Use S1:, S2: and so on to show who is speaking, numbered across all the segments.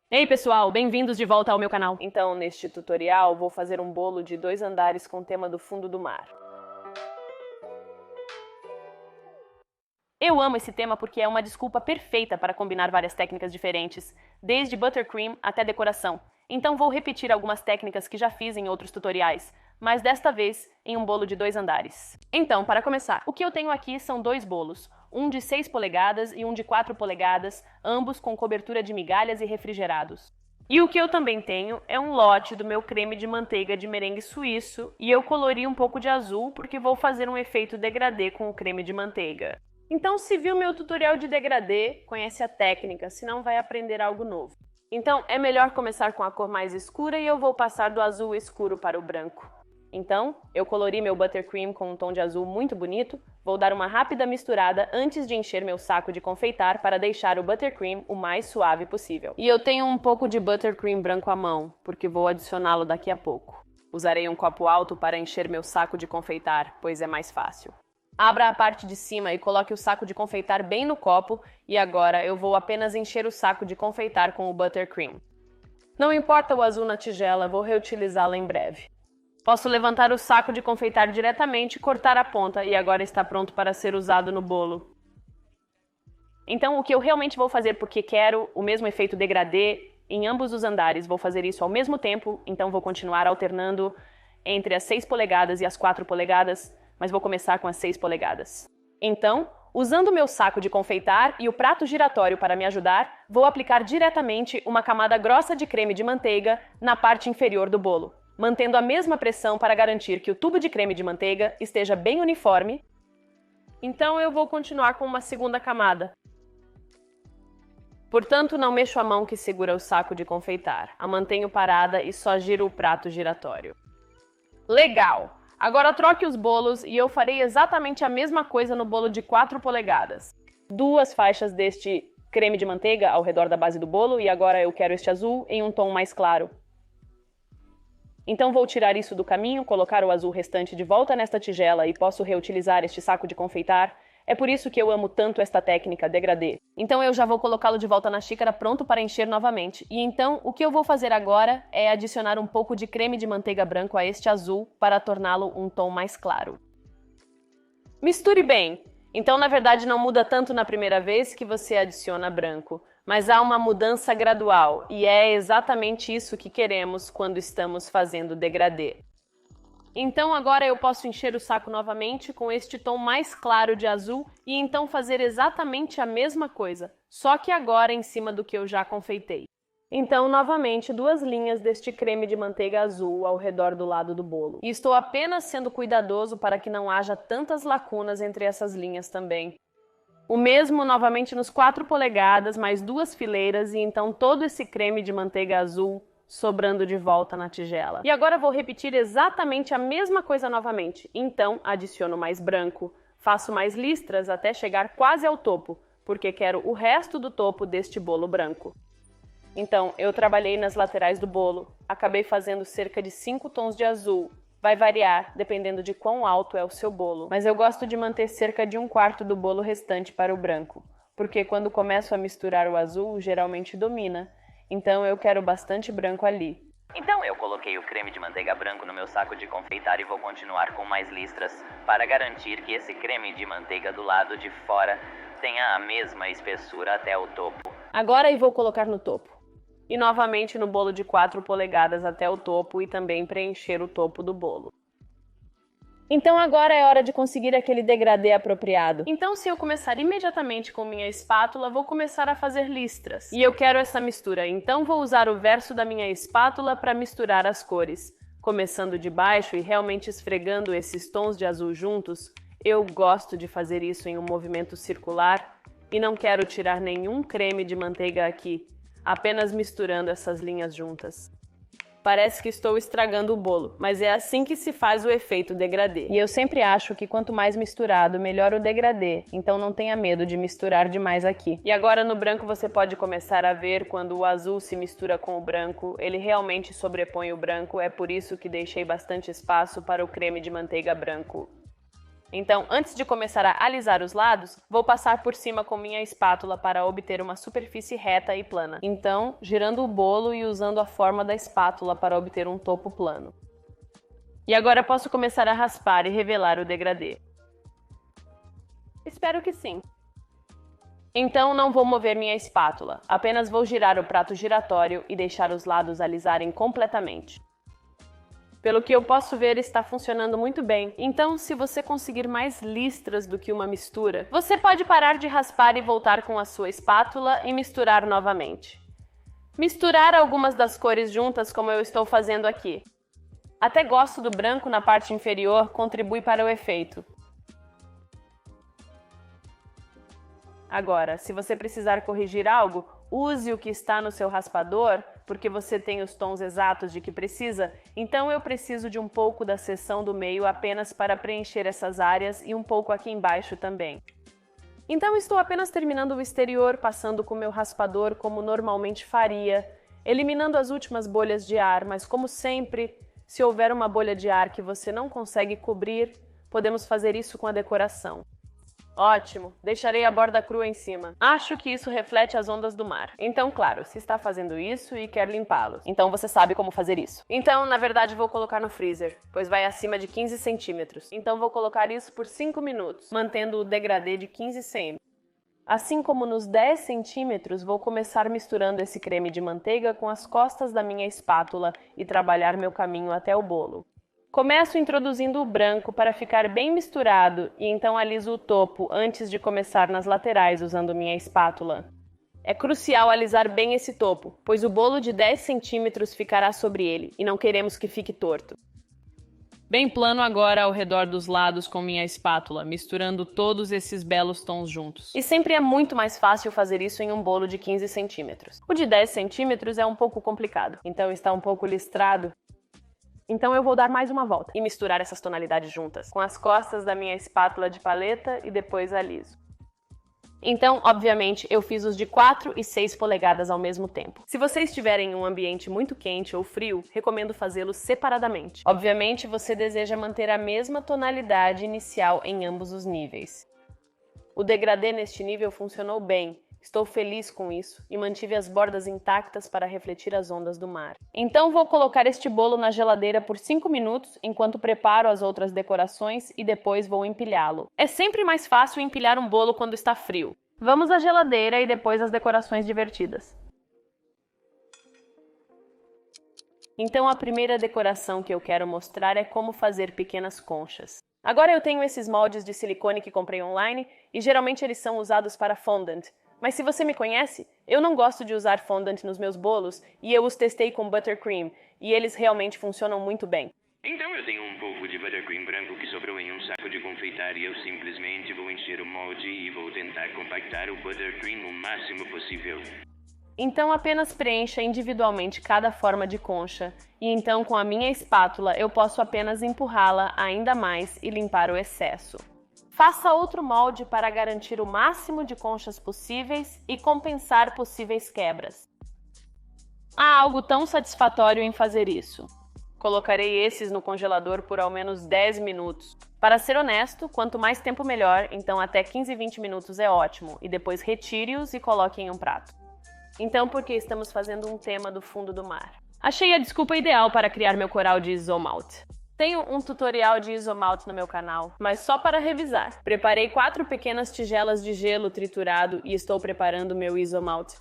S1: Ei pessoal, bem-vindos de volta ao meu canal. Então, neste tutorial, vou fazer um bolo de 2 andares com o tema do fundo do mar. Eu amo esse tema porque é uma desculpa perfeita para combinar várias técnicas diferentes, desde buttercream até decoração. Então vou repetir algumas técnicas que já fiz em outros tutoriais, mas desta vez em um bolo de 2 andares. Então, para começar, o que eu tenho aqui são 2 bolos, um de 6 polegadas e um de 4 polegadas, ambos com cobertura de migalhas e refrigerados. E o que eu também tenho é um lote do meu creme de manteiga de merengue suíço e eu colori um pouco de azul porque vou fazer um efeito degradê com o creme de manteiga. Então, se viu meu tutorial de degradê, conhece a técnica, senão vai aprender algo novo. Então, é melhor começar com a cor mais escura e eu vou passar do azul escuro para o branco. Então, eu colori meu buttercream com um tom de azul muito bonito, vou dar uma rápida misturada antes de encher meu saco de confeitar para deixar o buttercream o mais suave possível. E eu tenho um pouco de buttercream branco à mão, porque vou adicioná-lo daqui a pouco. Usarei um copo alto para encher meu saco de confeitar, pois é mais fácil. Abra a parte de cima e coloque o saco de confeitar bem no copo e agora eu vou apenas encher o saco de confeitar com o buttercream. Não importa o azul na tigela, vou reutilizá-la em breve. Posso levantar o saco de confeitar diretamente, cortar a ponta e agora está pronto para ser usado no bolo. Então o que eu realmente vou fazer porque quero o mesmo efeito degradê em ambos os andares, vou fazer isso ao mesmo tempo, então vou continuar alternando entre as 6 polegadas e as 4 polegadas, mas vou começar com as 6 polegadas. Então, usando o meu saco de confeitar e o prato giratório para me ajudar, vou aplicar diretamente uma camada grossa de creme de manteiga na parte inferior do bolo, mantendo a mesma pressão para garantir que o tubo de creme de manteiga esteja bem uniforme. Então eu vou continuar com uma segunda camada. Portanto, não mexo a mão que segura o saco de confeitar. A mantenho parada e só giro o prato giratório. Legal! Agora troque os bolos e eu farei exatamente a mesma coisa no bolo de 4 polegadas. 2 faixas deste creme de manteiga ao redor da base do bolo e agora eu quero este azul em um tom mais claro. Então vou tirar isso do caminho, colocar o azul restante de volta nesta tigela e posso reutilizar este saco de confeitar. É por isso que eu amo tanto esta técnica degradê. Então eu já vou colocá-lo de volta na xícara pronto para encher novamente. E então o que eu vou fazer agora é adicionar um pouco de creme de manteiga branco a este azul para torná-lo um tom mais claro. Misture bem! Então na verdade não muda tanto na primeira vez que você adiciona branco, mas há uma mudança gradual e é exatamente isso que queremos quando estamos fazendo degradê. Então agora eu posso encher o saco novamente com este tom mais claro de azul e então fazer exatamente a mesma coisa, só que agora em cima do que eu já confeitei. Então, novamente, 2 linhas deste creme de manteiga azul ao redor do lado do bolo. E estou apenas sendo cuidadoso para que não haja tantas lacunas entre essas linhas também. O mesmo novamente nos 4 polegadas, mais 2 fileiras e então todo esse creme de manteiga azul sobrando de volta na tigela. E agora vou repetir exatamente a mesma coisa novamente. Então, adiciono mais branco, faço mais listras até chegar quase ao topo, porque quero o resto do topo deste bolo branco. Então, eu trabalhei nas laterais do bolo, acabei fazendo cerca de 5 tons de azul. Vai variar, dependendo de quão alto é o seu bolo, mas eu gosto de manter cerca de 1/4 do bolo restante para o branco, porque quando começo a misturar o azul, geralmente domina. Então eu quero bastante branco ali.
S2: Então eu coloquei o creme de manteiga branco no meu saco de confeitar e vou continuar com mais listras para garantir que esse creme de manteiga do lado de fora tenha a mesma espessura até o topo.
S1: Agora eu vou colocar no topo. E novamente no bolo de 4 polegadas até o topo e também preencher o topo do bolo. Então agora é hora de conseguir aquele degradê apropriado. Então se eu começar imediatamente com minha espátula, vou começar a fazer listras. E eu quero essa mistura, então vou usar o verso da minha espátula para misturar as cores. Começando de baixo e realmente esfregando esses tons de azul juntos, eu gosto de fazer isso em um movimento circular e não quero tirar nenhum creme de manteiga aqui, apenas misturando essas linhas juntas. Parece que estou estragando o bolo, mas é assim que se faz o efeito degradê. E eu sempre acho que quanto mais misturado, melhor o degradê, então não tenha medo de misturar demais aqui. E agora no branco você pode começar a ver quando o azul se mistura com o branco, ele realmente sobrepõe o branco, é por isso que deixei bastante espaço para o creme de manteiga branco. Então, antes de começar a alisar os lados, vou passar por cima com minha espátula para obter uma superfície reta e plana. Então, girando o bolo e usando a forma da espátula para obter um topo plano. E agora posso começar a raspar e revelar o degradê. Espero que sim. Então não vou mover minha espátula, apenas vou girar o prato giratório e deixar os lados alisarem completamente. Pelo que eu posso ver, está funcionando muito bem. Então, se você conseguir mais listras do que uma mistura, você pode parar de raspar e voltar com a sua espátula e misturar novamente. Misturar algumas das cores juntas, como eu estou fazendo aqui. Até gosto do branco na parte inferior, contribui para o efeito. Agora, se você precisar corrigir algo, use o que está no seu raspador, porque você tem os tons exatos de que precisa, então eu preciso de um pouco da seção do meio apenas para preencher essas áreas e um pouco aqui embaixo também. Então estou apenas terminando o exterior, passando com meu raspador como normalmente faria, eliminando as últimas bolhas de ar, mas como sempre, se houver uma bolha de ar que você não consegue cobrir, podemos fazer isso com a decoração. Ótimo, deixarei a borda crua em cima. Acho que isso reflete as ondas do mar. Então, claro, se está fazendo isso e quer limpá-los, então você sabe como fazer isso. Então, na verdade, vou colocar no freezer, pois vai acima de 15 centímetros. Então, vou colocar isso por 5 minutos, mantendo o degradê de 15 cm. Assim como nos 10 centímetros, vou começar misturando esse creme de manteiga com as costas da minha espátula e trabalhar meu caminho até o bolo. Começo introduzindo o branco para ficar bem misturado e então aliso o topo antes de começar nas laterais usando minha espátula. É crucial alisar bem esse topo, pois o bolo de 10 centímetros ficará sobre ele e não queremos que fique torto. Bem plano agora ao redor dos lados com minha espátula, misturando todos esses belos tons juntos. E sempre é muito mais fácil fazer isso em um bolo de 15 centímetros. O de 10 centímetros é um pouco complicado, então está um pouco listrado. Então eu vou dar mais uma volta e misturar essas tonalidades juntas, com as costas da minha espátula de paleta e depois aliso. Então, obviamente, eu fiz os de 4 e 6 polegadas ao mesmo tempo. Se você estiver em um ambiente muito quente ou frio, recomendo fazê-los separadamente. Obviamente, você deseja manter a mesma tonalidade inicial em ambos os níveis. O degradê neste nível funcionou bem. Estou feliz com isso e mantive as bordas intactas para refletir as ondas do mar. Então vou colocar este bolo na geladeira por 5 minutos enquanto preparo as outras decorações e depois vou empilhá-lo. É sempre mais fácil empilhar um bolo quando está frio. Vamos à geladeira e depois às decorações divertidas. Então a primeira decoração que eu quero mostrar é como fazer pequenas conchas. Agora eu tenho esses moldes de silicone que comprei online e geralmente eles são usados para fondant. Mas se você me conhece, eu não gosto de usar fondant nos meus bolos e eu os testei com buttercream e eles realmente funcionam muito bem.
S3: Então eu tenho um pouco de buttercream branco que sobrou em um saco de confeitar e eu simplesmente vou encher o molde e vou tentar compactar o buttercream o máximo possível.
S1: Então apenas preencha individualmente cada forma de concha e então com a minha espátula eu posso apenas empurrá-la ainda mais e limpar o excesso. Faça outro molde para garantir o máximo de conchas possíveis e compensar possíveis quebras. Há algo tão satisfatório em fazer isso. Colocarei esses no congelador por ao menos 10 minutos. Para ser honesto, quanto mais tempo melhor, então até 15 e 20 minutos é ótimo, e depois retire-os e coloque em um prato. Então por que estamos fazendo um tema do fundo do mar? Achei a desculpa ideal para criar meu coral de isomalt. Tenho um tutorial de isomalt no meu canal, mas só para revisar. Preparei 4 pequenas tigelas de gelo triturado e estou preparando meu isomalt.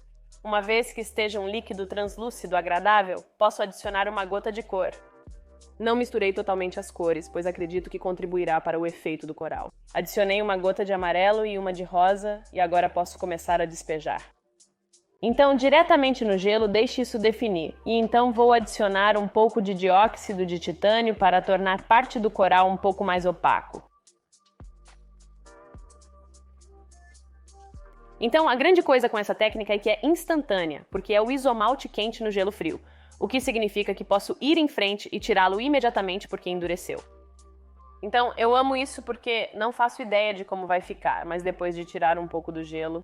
S1: Uma vez que esteja um líquido translúcido agradável, posso adicionar uma gota de cor. Não misturei totalmente as cores, pois acredito que contribuirá para o efeito do coral. Adicionei uma gota de amarelo e uma de rosa e agora posso começar a despejar. Então, diretamente no gelo, deixe isso definir. E então vou adicionar um pouco de dióxido de titânio para tornar parte do coral um pouco mais opaco. Então, a grande coisa com essa técnica é que é instantânea, porque é o isomalte quente no gelo frio, o que significa que posso ir em frente e tirá-lo imediatamente porque endureceu. Então, eu amo isso porque não faço ideia de como vai ficar, mas depois de tirar um pouco do gelo...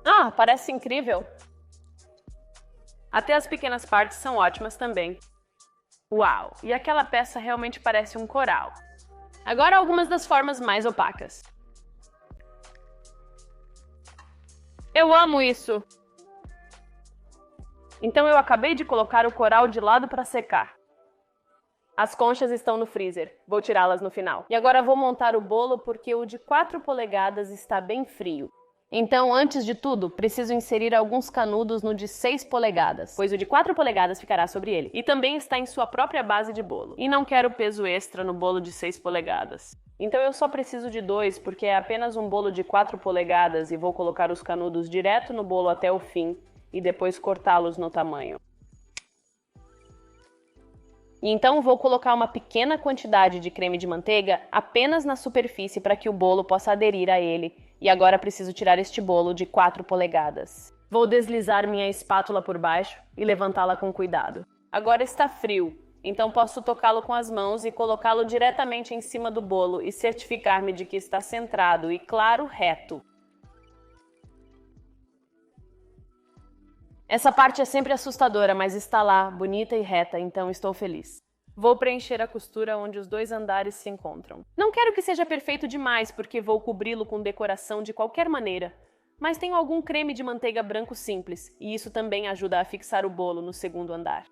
S1: Ah, parece incrível! Até as pequenas partes são ótimas também. Uau! E aquela peça realmente parece um coral. Agora algumas das formas mais opacas. Eu amo isso! Então eu acabei de colocar o coral de lado para secar. As conchas estão no freezer, vou tirá-las no final. E agora vou montar o bolo porque o de 4 polegadas está bem frio. Então, antes de tudo, preciso inserir alguns canudos no de 6 polegadas, pois o de 4 polegadas ficará sobre ele. E também está em sua própria base de bolo. E não quero peso extra no bolo de 6 polegadas. Então eu só preciso de 2, porque é apenas um bolo de 4 polegadas e vou colocar os canudos direto no bolo até o fim e depois cortá-los no tamanho. E então vou colocar uma pequena quantidade de creme de manteiga apenas na superfície para que o bolo possa aderir a ele. E agora preciso tirar este bolo de 4 polegadas. Vou deslizar minha espátula por baixo e levantá-la com cuidado. Agora está frio, então posso tocá-lo com as mãos e colocá-lo diretamente em cima do bolo e certificar-me de que está centrado e, claro, reto. Essa parte é sempre assustadora, mas está lá, bonita e reta, então estou feliz. Vou preencher a costura onde os 2 andares se encontram. Não quero que seja perfeito demais, porque vou cobri-lo com decoração de qualquer maneira, mas tenho algum creme de manteiga branco simples, e isso também ajuda a fixar o bolo no segundo andar.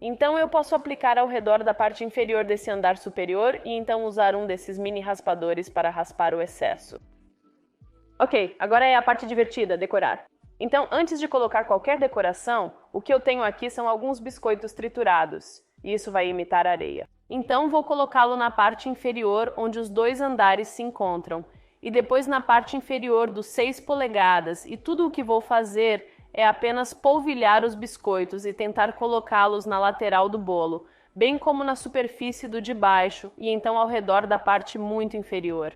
S1: Então eu posso aplicar ao redor da parte inferior desse andar superior e então usar um desses mini raspadores para raspar o excesso. Ok, agora é a parte divertida, decorar. Então, antes de colocar qualquer decoração, o que eu tenho aqui são alguns biscoitos triturados, e isso vai imitar areia. Então, vou colocá-lo na parte inferior, onde os 2 andares se encontram, e depois na parte inferior dos 6 polegadas, e tudo o que vou fazer é apenas polvilhar os biscoitos e tentar colocá-los na lateral do bolo, bem como na superfície do de baixo, e então ao redor da parte muito inferior.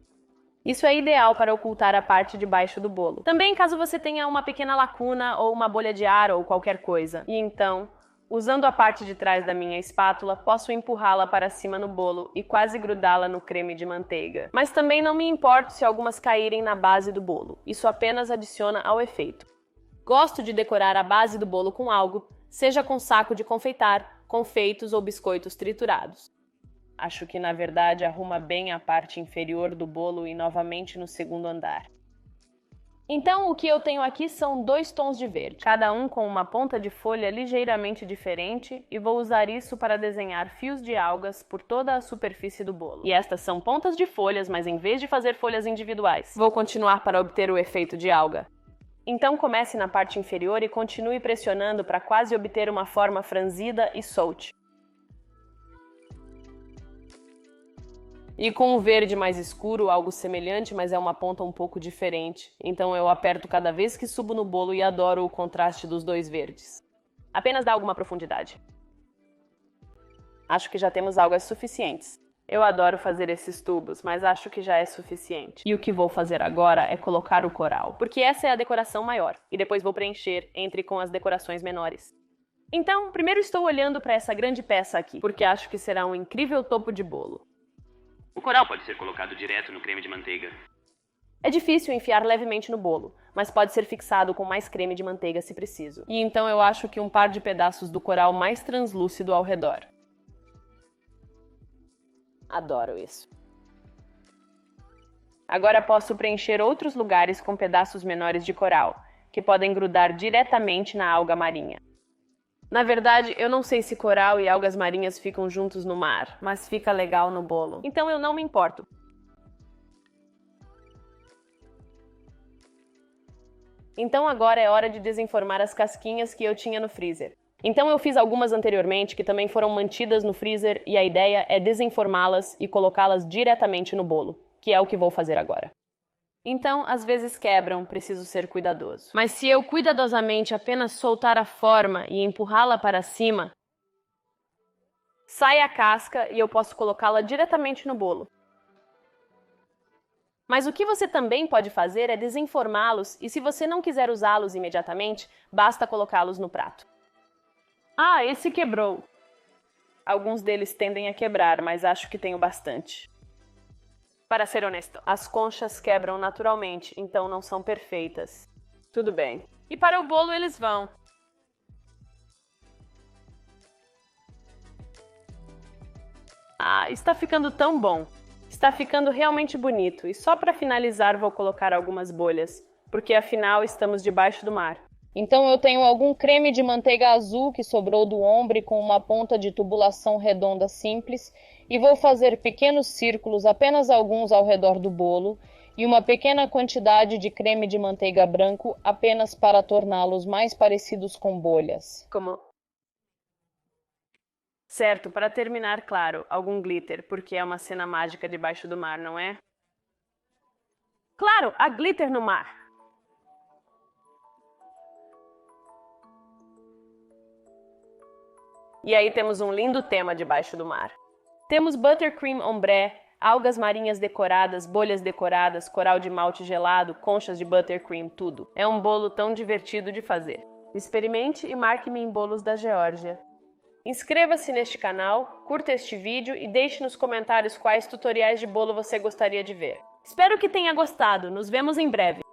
S1: Isso é ideal para ocultar a parte de baixo do bolo. Também caso você tenha uma pequena lacuna ou uma bolha de ar ou qualquer coisa. E então, usando a parte de trás da minha espátula, posso empurrá-la para cima no bolo e quase grudá-la no creme de manteiga. Mas também não me importo se algumas caírem na base do bolo. Isso apenas adiciona ao efeito. Gosto de decorar a base do bolo com algo, seja com saco de confeitar, confeitos ou biscoitos triturados. Acho que, na verdade, arruma bem a parte inferior do bolo e novamente no segundo andar. Então, o que eu tenho aqui são 2 tons de verde, cada um com uma ponta de folha ligeiramente diferente, e vou usar isso para desenhar fios de algas por toda a superfície do bolo. E estas são pontas de folhas, mas em vez de fazer folhas individuais, vou continuar para obter o efeito de alga. Então comece na parte inferior e continue pressionando para quase obter uma forma franzida e solte. E com o verde mais escuro, algo semelhante, mas é uma ponta um pouco diferente. Então eu aperto cada vez que subo no bolo e adoro o contraste dos 2 verdes. Apenas dá alguma profundidade. Acho que já temos algas suficientes. Eu adoro fazer esses tubos, mas acho que já é suficiente. E o que vou fazer agora é colocar o coral, porque essa é a decoração maior, e depois vou preencher entre com as decorações menores. Então, primeiro estou olhando para essa grande peça aqui, porque acho que será um incrível topo de bolo.
S3: O coral pode ser colocado direto no creme de manteiga.
S1: É difícil enfiar levemente no bolo, mas pode ser fixado com mais creme de manteiga se preciso. E então eu acho que um par de pedaços do coral mais translúcido ao redor. Adoro isso. Agora posso preencher outros lugares com pedaços menores de coral, que podem grudar diretamente na alga marinha. Na verdade, eu não sei se coral e algas marinhas ficam juntos no mar, mas fica legal no bolo. Então eu não me importo. Então agora é hora de desenformar as casquinhas que eu tinha no freezer. Então eu fiz algumas anteriormente que também foram mantidas no freezer e a ideia é desenformá-las e colocá-las diretamente no bolo, que é o que vou fazer agora. Então, às vezes quebram, preciso ser cuidadoso. Mas se eu cuidadosamente apenas soltar a forma e empurrá-la para cima, sai a casca e eu posso colocá-la diretamente no bolo. Mas o que você também pode fazer é desenformá-los e se você não quiser usá-los imediatamente, basta colocá-los no prato. Ah, esse quebrou. Alguns deles tendem a quebrar, mas acho que tenho bastante. Para ser honesto, as conchas quebram naturalmente, então não são perfeitas. Tudo bem. E para o bolo eles vão. Ah, está ficando tão bom. Está ficando realmente bonito e só para finalizar vou colocar algumas bolhas, porque afinal estamos debaixo do mar.
S4: Então eu tenho algum creme de manteiga azul que sobrou do ombre com uma ponta de tubulação redonda simples e vou fazer pequenos círculos, apenas alguns ao redor do bolo, e uma pequena quantidade de creme de manteiga branco apenas para torná-los mais parecidos com bolhas.
S1: Certo, para terminar, claro, algum glitter, porque é uma cena mágica debaixo do mar, não é? Claro, há glitter no mar! E aí temos um lindo tema debaixo do mar. Temos buttercream ombre, algas marinhas decoradas, bolhas decoradas, coral de malte gelado, conchas de buttercream, tudo. É um bolo tão divertido de fazer. Experimente e marque-me em bolos da Geórgia. Inscreva-se neste canal, curta este vídeo e deixe nos comentários quais tutoriais de bolo você gostaria de ver. Espero que tenha gostado, nos vemos em breve!